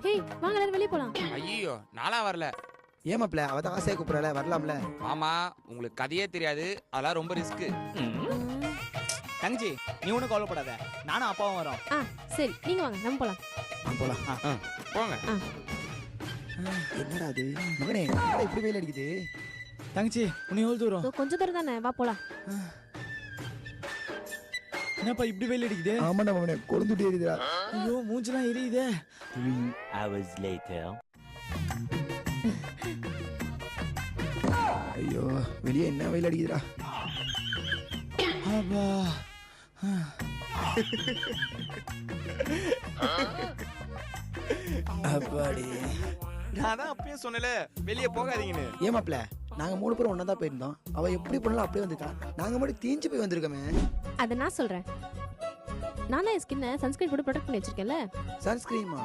Hey வாங்க எல்லாரும் வெளிய போலாம். ஐயோ நாளா வரல. ஏமாப்ல அவ தான் ஆசையா கூப்பிடல வரலாம்ல. மாமா உங்களுக்கு கதையே தெரியாது, அதெல்லாம் ரொம்ப ரிஸ்க். தங்கச்சி நீ ஒன்றும் கவலைப்படாத, நானும் அப்பாவும் வரோம். சரி நீங்க வாங்க நம்ம போலாம். போலாம். போங்க. என்னடா அது மகனே, என்னடா இப்படி வெயில் அடிக்குது? தங்கச்சி உன்னை எவ்வளோ தூரம்? கொஞ்சம் தூரம் தானே, வா போலாம். என்னப்பா இப்படி வெயில் அடிக்குது? ஆமாடா மகனே, கொழுந்துட்டே இருக்குதுடா. ஐயோ மூஞ்செல்லாம் எரியுதே. 3 hours later. ஐயோ வெளியே என்ன வெயில் அடிக்குதுடா. அப்பா அப்பாடி. நான் தான் அப்பயே சொன்னல வெளியே போகாதீங்கன்னு. ஏமாப்ல நாங்க 3 பேரும் ஒண்ணா தான் போயிருந்தோம். அவ எப்படி பண்ணலாம் அப்படியே வந்துட்டா. நாங்க மட்டும் தீஞ்சு போய் வந்திருக்கோமே. அத நான் சொல்றேன். நானா என் ஸ்கின்னை சன்ஸ்கிரீன் கூட ப்ரொடெக்ட் பண்ணி வச்சிருக்கேன்ல. சன்ஸ்கிரீமா?